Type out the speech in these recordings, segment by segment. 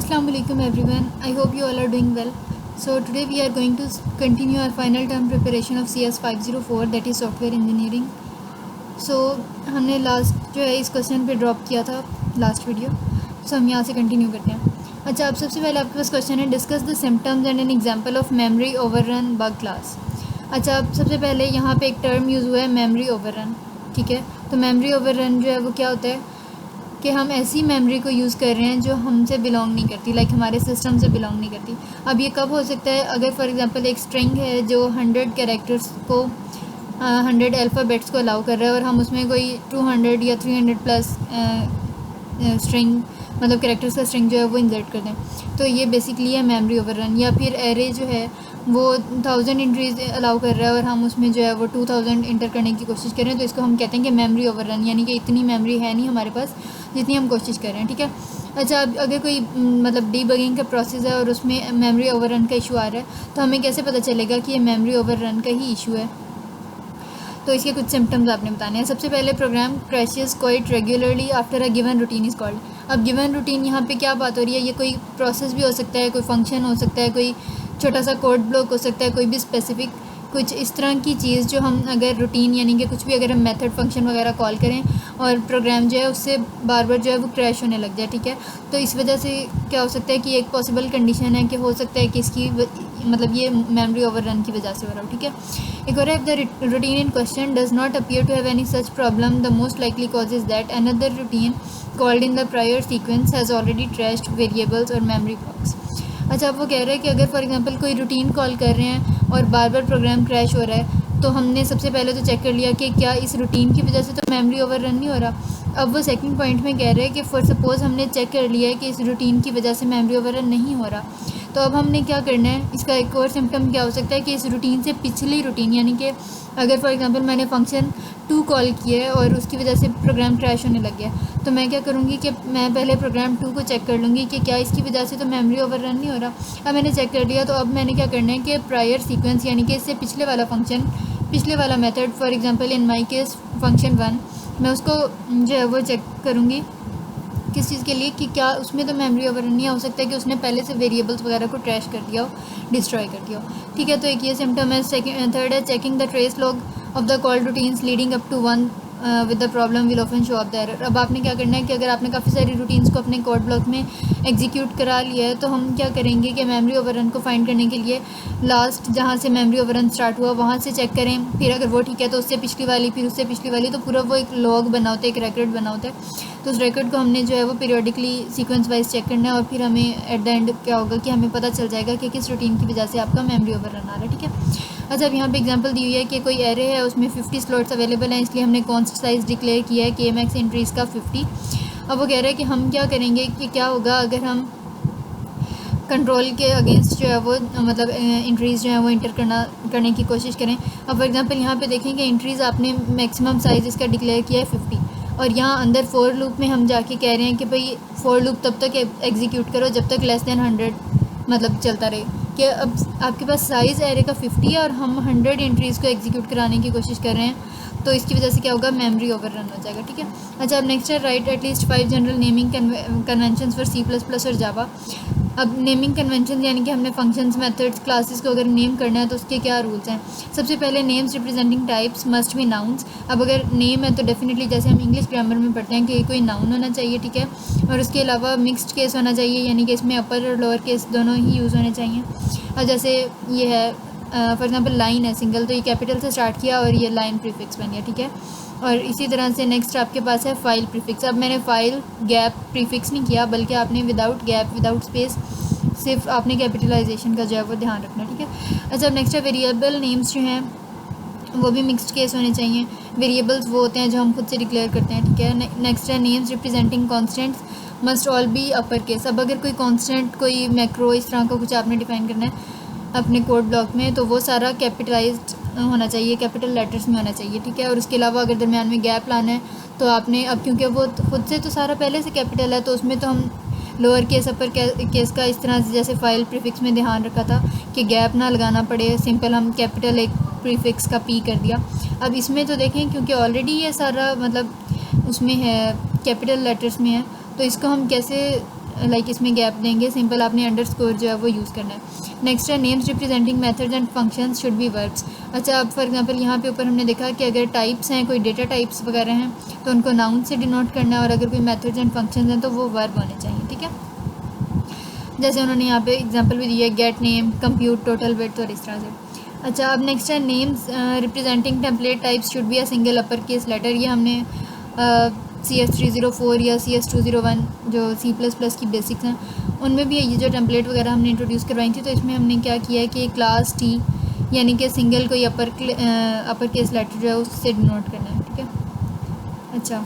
Assalamu alaikum everyone. I hope you all are doing well. So today we are going to continue our final term preparation of CS 504 that is software engineering. So हमने last जो है इस question पे drop किया था last video. सो हम यहाँ से कंटिन्यू करते हैं. अच्छा, अब सबसे पहले आपके पास क्वेश्चन है discuss the symptoms and an example of memory overrun bug class. अच्छा, अब सबसे पहले यहाँ पे एक टर्म यूज़ हुआ है मेमोरी ओवररन. ठीक है, तो मेमोरी ओवररन जो है वो क्या होता है कि हम ऐसी मेमोरी को यूज़ कर रहे हैं जो हमसे बिलोंग नहीं करती, लाइक हमारे सिस्टम से बिलोंग नहीं करती. अब ये कब हो सकता है? अगर फॉर एग्जांपल एक स्ट्रिंग है जो 100 कैरेक्टर्स को 100 अल्फ़ाबेट्स को अलाउ कर रहा है और हम उसमें कोई 200 या 300 प्लस स्ट्रिंग मतलब कैरेक्टर्स का स्ट्रिंग जो है वो इंसर्ट कर दें, तो ये बेसिकली है मेमोरी ओवररन. या फिर एरे जो है वो 1000 एंट्रीज अलाउ कर रहा है और हम उसमें जो है वो 2000 इंटर करने की कोशिश कर रहे हैं, तो इसको हम कहते हैं कि मेमोरी ओवररन, यानी कि इतनी मेमोरी है नहीं हमारे पास जितनी हम कोशिश कर रहे हैं. ठीक है. अच्छा, अब अगर कोई मतलब डीबगिंग का प्रोसेस है और उसमें मेमोरी ओवररन का इशू आ रहा है, तो हमें कैसे पता चलेगा कि ये मेमोरी ओवररन का ही इशू है? तो इसके कुछ सिम्टम्स आपने बताने हैं. सबसे पहले program crashes quite regularly after a given routine is called. अब गिवन रूटीन यहाँ पे क्या बात हो रही है? ये कोई प्रोसेस भी हो सकता है, कोई फंक्शन हो सकता है, कोई छोटा सा कोड ब्लॉक हो सकता है, कोई भी स्पेसिफिक कुछ इस तरह की चीज़ जो हम अगर रूटीन यानी कि कुछ भी अगर हम मेथड फंक्शन वगैरह कॉल करें और प्रोग्राम जो है उससे बार बार जो है वो क्रैश होने लग जाए. ठीक है, तो इस वजह से क्या हो सकता है कि एक पॉसिबल कंडीशन है कि हो सकता है कि इसकी मतलब ये मेमोरी ओवररन की वजह से हो रहा हो. ठीक है. एक और है, the routine in question does not appear to have any such problem, the most likely cause is that another routine called in the prior sequence has already trashed variables और मेमोरी ब्लॉक्स. अच्छा, अब वो कह रहे हैं कि अगर for example कोई रूटीन कॉल कर रहे हैं और बार बार प्रोग्राम क्रैश हो रहा है, तो हमने सबसे पहले तो चेक कर लिया कि क्या इस रूटीन की वजह से तो मेमोरी ओवररन नहीं हो रहा. अब वो सेकंड पॉइंट में कह रहे हैं कि फॉर सपोज़ हमने चेक कर लिया है कि इस रूटीन की वजह से मेमोरी ओवररन नहीं हो रहा, तो अब हमने क्या करना है? इसका एक और सिम्टम क्या हो सकता है कि इस रूटीन से पिछली रूटीन, यानी कि अगर फॉर एग्जांपल मैंने फंक्शन 2 कॉल किया है और उसकी वजह से प्रोग्राम क्रैश होने लग गया, तो मैं क्या करूँगी कि मैं पहले प्रोग्राम 2 को चेक कर लूँगी कि क्या इसकी वजह से तो मेमोरी ओवररन नहीं हो रहा. अब मैंने चेक कर लिया, तो अब मैंने क्या करना है कि प्रायर सीक्वेंस यानी कि इससे पिछले वाला फंक्शन, पिछले वाला method, for example in my case function 1, मैं उसको जो है वो चेक करूँगी किस चीज़ के लिए कि क्या उसमें तो मेमोरी ओवररन नहीं हो सकता है कि उसने पहले से वेरिएबल्स वगैरह को ट्रैश कर दिया हो, डिस्ट्रॉय कर दिया हो. ठीक है, तो एक ये सिम्टम है. थर्ड है checking the trace log of the call routines leading up to 1 with the problem will often show up the error. अब आपने क्या करना है कि अगर आपने काफ़ी सारी रूटीन्स को अपने कोड ब्लॉक में एग्जीक्यूट करा लिया है, तो हम क्या करेंगे कि मेमोरी ओवररन को फाइंड करने के लिए लास्ट जहाँ से मेमोरी ओवररन स्टार्ट हुआ वहाँ से चेक करें, फिर अगर वो ठीक है तो उससे पिछली वाली, फिर उससे पिछली वाली, तो पूरा वो एक लॉग बना होता है, एक रिकॉर्ड बना होता है. तो उस रिकॉर्ड को हमने जो है वो पीरियडिकली सीक्वेंस वाइज चेक करना है और फिर हमें एट द एंड क्या होगा कि हमें पता चल जाएगा कि किस रूटीन की वजह से आपका मेमोरी ओवररन आ रहा है. ठीक है. अच्छा, अब यहाँ पे एग्जांपल दी हुई है कि कोई एरे है, उसमें 50 स्लॉट्स अवेलेबल हैं, इसलिए हमने कॉन्स्ट साइज डिक्लेयर किया है कि मैक्स एंट्रीज़ का 50. अब वो कह रहे हैं कि हम क्या करेंगे कि क्या होगा अगर हम कंट्रोल के अगेंस्ट जो है वो मतलब एंट्रीज़ जो है वो इंटर करने की कोशिश करें. अब फॉर एग्जांपल यहाँ पे देखें कि एंट्रीज़ आपने मैक्सिमम साइज़ इसका डिक्लेयर किया है 50, और यहाँ अंदर फॉर लूप में हम जाके कह रहे हैं कि भाई फॉर लूप तब तक एग्जीक्यूट करो जब तक लेस देन 100 मतलब चलता रहे, कि अब आपके पास साइज़ एरे का 50 है और हम 100 एंट्रीज़ को एग्जीक्यूट कराने की कोशिश कर रहे हैं, तो इसकी वजह से क्या होगा? मेमोरी ओवररन हो जाएगा. ठीक है. अच्छा, अब नेक्स्ट है right at least 5 general naming conventions for C++ और जावा. अब नेमिंग कन्वेंशन यानी कि हमने फंक्शंस, मेथड्स, क्लासेस को अगर नेम करना है तो उसके क्या रूल्स हैं? सबसे पहले names representing types must be nouns. अब अगर नेम है तो डेफिनेटली जैसे हम इंग्लिश ग्रामर में पढ़ते हैं कि कोई नाउन होना चाहिए. ठीक है. और उसके अलावा मिक्स्ड केस होना चाहिए, यानी कि इसमें अपर और लोअर केस दोनों ही यूज़ होने चाहिए. और जैसे ये है फॉर एग्जांपल लाइन है सिंगल, तो ये कैपिटल से स्टार्ट किया और ये लाइन प्रीफिक्स बन गया. ठीक है. और इसी तरह से नेक्स्ट आपके पास है फाइल प्रीफिक्स. अब मैंने फाइल गैप प्रीफिक्स नहीं किया, बल्कि आपने विदाउट गैप विदाउट स्पेस सिर्फ आपने कैपिटलाइजेशन का जो है वो ध्यान रखना. ठीक है. अच्छा, अब नेक्स्ट है वेरिएबल नेम्स जो हैं वो भी मिक्स्ड केस होने चाहिए. वेरिएबल्स वो होते हैं जो हम खुद से डिक्लेयर करते हैं. ठीक है. नेक्स्ट है names representing constants must all B upper case. अब अगर कोई कॉन्स्टेंट, कोई मैक्रो इस तरह का कुछ आपने डिफाइन करना है अपने कोड ब्लॉक में, तो वो सारा कैपिटलाइज्ड होना चाहिए, कैपिटल लेटर्स में होना चाहिए. ठीक है. और उसके अलावा अगर दरमियान में गैप लाना है तो आपने, अब क्योंकि वो खुद से तो सारा पहले से कैपिटल है, तो उसमें तो हम लोअर केस अपर केस का इस तरह से जैसे फाइल प्रीफिक्स में ध्यान रखा था कि गैप ना लगाना पड़े, सिंपल हम कैपिटल एक प्रीफिक्स का पी कर दिया. अब इसमें तो देखें क्योंकि ऑलरेडी ये सारा मतलब उसमें है कैपिटल लेटर्स में है, तो इसको हम कैसे लाइक इसमें गैप देंगे, सिंपल आपने अंडरस्कोर जो है वो यूज़ करना है। नेक्स्ट है names representing methods and functions should be verbs. अच्छा, अब फॉर एग्जांपल यहाँ पे ऊपर हमने देखा कि अगर टाइप्स हैं, कोई डेटा टाइप्स वगैरह हैं, तो उनको नाउन से डिनोट करना है, और अगर कोई मेथड्स एंड फंक्शंस हैं तो वो वर्ब होने चाहिए, ठीक है। जैसे उन्होंने यहाँ पे एग्जांपल भी दिया है, get name, compute, total width और इस तरह से। अच्छा, अब नेक्स्ट है names representing template types should be a single upper case letter. ये हमने CS304 या CS201 जो C++ की बेसिक्स हैं उनमें भी ये जो टेम्पलेट वगैरह हमने इंट्रोड्यूस करवाई थी, तो इसमें हमने क्या किया है कि क्लास T यानी कि सिंगल कोई अपर केस लेटर जो है उससे डिनोट करना है, ठीक है। अच्छा,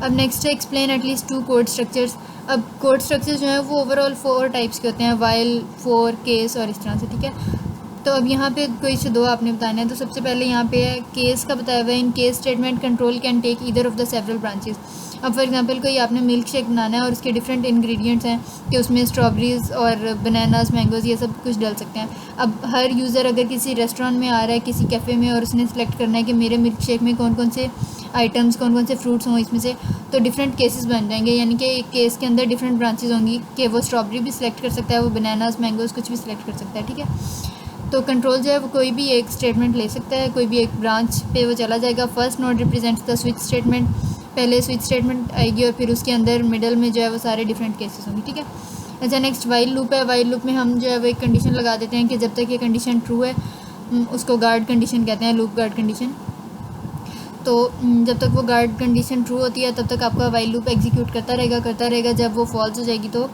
अब नेक्स्ट है एक्सप्लेन एटलीस्ट 2 कोड स्ट्रक्चर्स। अब कोड स्ट्रक्चर्स जो हैं वो ओवरऑल 4 टाइप्स के होते हैं, वाइल, फॉर, केस और इस तरह से, ठीक है। तो अब यहाँ पे कोई से 2 आपने बताने हैं। तो सबसे पहले यहाँ पे है केस का बताया हुआ है, in case statement control can take either of the several branches. अब फॉर एग्जांपल कोई आपने मिल्क शेक बनाना है और उसके डिफरेंट इंग्रेडिएंट्स हैं कि उसमें स्ट्रॉबेरीज़ और बनानास, मैंगोज़ ये सब कुछ डल सकते हैं। अब हर यूज़र अगर किसी रेस्टोरेंट में आ रहा है, किसी कैफ़े में, और उसने सेलेक्ट करना है कि मेरे मिल्क शेक में कौन कौन से आइटम्स, कौन कौन से फ्रूट्स हों इसमें से, तो डिफरेंट केसेस बन जाएंगे, यानी कि एक केस के अंदर डिफरेंट ब्रांचेज होंगी कि वो स्ट्रॉबेरी भी सिलेक्ट कर सकता है, वो बनानास, मैंगोज़ कुछ भी सिलेक्ट कर सकता है, ठीक है। तो कंट्रोल जो है वो कोई भी एक स्टेटमेंट ले सकता है, कोई भी एक ब्रांच पे वो चला जाएगा। First node represents the switch statement, पहले स्विच स्टेटमेंट आएगी और फिर उसके अंदर मिडल में जो है वो सारे डिफरेंट केसेस होंगे, ठीक है। अच्छा, नेक्स्ट वाइल लूप है। वाइल लूप में हम जो है वो एक कंडीशन लगा देते हैं कि जब तक ये कंडीशन ट्रू है, उसको गार्ड कंडीशन कहते हैं, लूप गार्ड कंडीशन। तो जब तक वो गार्ड कंडीशन ट्रू होती है तब तक आपका वाइल लूप एग्जीक्यूट करता रहेगा। जब वो फॉल्स हो जाएगी तो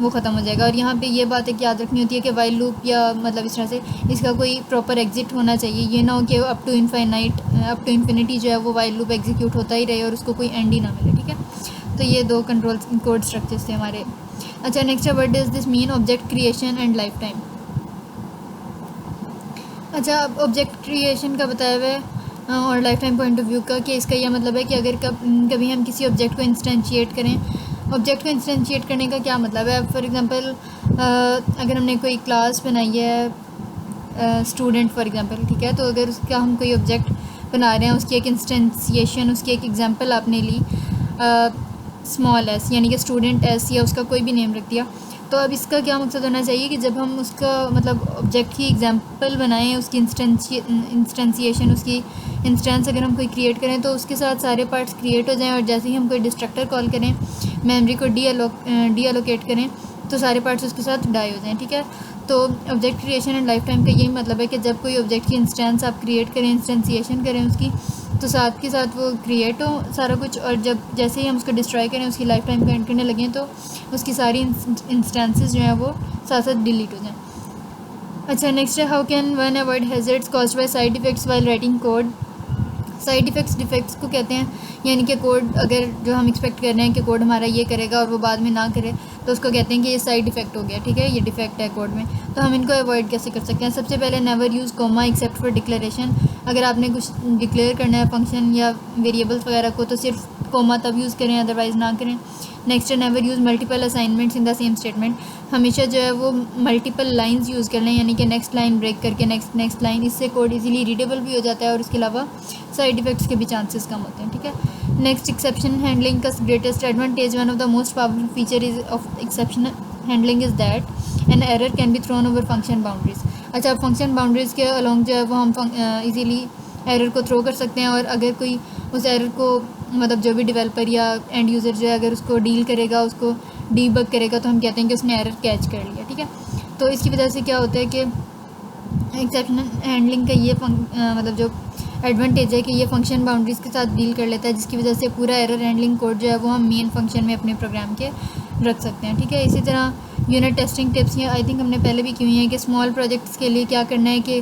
वो ख़त्म हो जाएगा। और यहाँ पे ये बात एक याद रखनी होती है कि वाइल लूप या मतलब इस तरह से इसका कोई प्रॉपर एग्जिट होना चाहिए। ये ना हो कि अप टू इन्फिनिटी जो है वो वाइल लूप एग्जीक्यूट होता ही रहे और उसको कोई एंड ही ना मिले, ठीक है। तो ये 2 कंट्रोल कोड स्ट्रक्चर्स थे हमारे। अच्छा, नेक्स्ट है what does this mean object creation and life time. अच्छा, अब ऑब्जेक्ट क्रिएशन का बताया हुआ है और life time point of view का, कि इसका यह मतलब है कि अगर कभी हम किसी ऑब्जेक्ट को इंस्टेंशिएट करें। ऑब्जेक्ट को इंस्टेंशिएट करने का क्या मतलब है? फॉर एग्जांपल अगर हमने कोई क्लास बनाई है स्टूडेंट फॉर एग्जांपल, ठीक है, तो अगर उसका हम कोई ऑब्जेक्ट बना रहे हैं, उसकी एक इंस्टेंशिएशन, उसकी एक एग्जांपल आपने ली स्मॉल एस यानी कि स्टूडेंट एस, या उसका कोई भी नेम रख दिया। तो अब इसका क्या मकसद होना चाहिए कि जब हम उसका मतलब ऑब्जेक्ट की एग्जांपल बनाएं, उसकी इंस्टेंशिएशन, उसकी इंस्टेंस अगर हम कोई क्रिएट करें तो उसके साथ सारे पार्ट्स क्रिएट हो जाएं, और जैसे ही हम कोई डिस्ट्रक्टर कॉल करें, मेमोरी को डी एलोकेट करें, तो सारे पार्ट्स उसके साथ डाई हो जाएं, ठीक है। तो object creation and life time का यही मतलब है कि जब कोई ऑब्जेक्ट की इंस्टेंस आप क्रिएट करें, इंस्टेंशिएशन करें उसकी, तो साथ के साथ वो क्रिएट हो सारा कुछ, और जब जैसे ही हम उसको डिस्ट्रॉय करें, उसकी लाइफ टाइम को एंड करने लगें, तो उसकी सारी इंस्टेंसेस जो हैं वो साथ साथ डिलीट हो जाएं। अच्छा, नेक्स्ट है how can one avoid hazards caused by side effects while writing code. Side effects defects को कहते हैं, यानी कि कोड अगर जो हम एक्सपेक्ट कर रहे हैं कि कोड हमारा ये करेगा और वो बाद में ना करे, तो उसको कहते हैं कि ये साइड इफ़ेक्ट हो गया, ठीक है, ये डिफेक्ट है कोड में। तो हम इनको अवॉइड कैसे कर सकते हैं? सबसे पहले never use comma except for declaration. अगर आपने कुछ डिक्लेयर करना है फंक्शन या वेरिएबल्स वगैरह को, तो सिर्फ कोमा तब यूज़ करें, अदरवाइज़ ना करें। नेक्स्ट है never use multiple assignments in the same statement. हमेशा जो है वो मल्टीपल लाइंस यूज़ कर लें, यानी कि नेक्स्ट लाइन ब्रेक करके नेक्स्ट लाइन, इससे कोड इजीली रीडेबल भी हो जाता है और इसके अलावा साइड इफ़ेक्ट्स के भी चांसेस कम होते हैं, ठीक है। नेक्स्ट, एक्सेप्शन हैंडलिंग का greatest advantage, one of the most powerful feature is of exception handling is that an error can be thrown over function boundaries. अच्छा, फंक्शन बाउंड्रीज़ के अलॉन्ग जो है वो हम इजीली एरर को थ्रो कर सकते हैं, और अगर कोई उस एरर को मतलब जो भी डेवलपर या एंड यूज़र जो है अगर उसको डील करेगा, उसको डीबग करेगा, तो हम कहते हैं कि उसने एरर कैच कर लिया, ठीक है। तो इसकी वजह से क्या होता है कि एक्सेप्शन हैंडलिंग का ये मतलब जो एडवांटेज है कि ये फंक्शन बाउंड्रीज़ के साथ डील कर लेता है, जिसकी वजह से पूरा एरर हैंडलिंग कोड जो है वो हम मेन फंक्शन में अपने प्रोग्राम के रख सकते हैं, ठीक है। इसी तरह यूनिट टेस्टिंग टिप्स ये आई थिंक हमने पहले भी की हुई हैं कि स्मॉल प्रोजेक्ट्स के लिए क्या करना है कि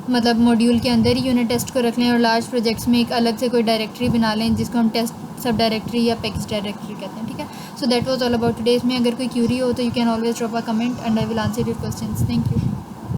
मतलब मॉड्यूल के अंदर ही यूनिट टेस्ट को रख लें, और लार्ज प्रोजेक्ट्स में एक अलग से कोई डायरेक्टरी बना लें जिसको हम टेस्ट सब डायरेक्टरी या पैकेज डायरेक्टरी कहते हैं, ठीक है। So that was all about today. इसमें अगर कोई क्यूरी हो तो you can always drop a comment and I will answer your questions. Thank you.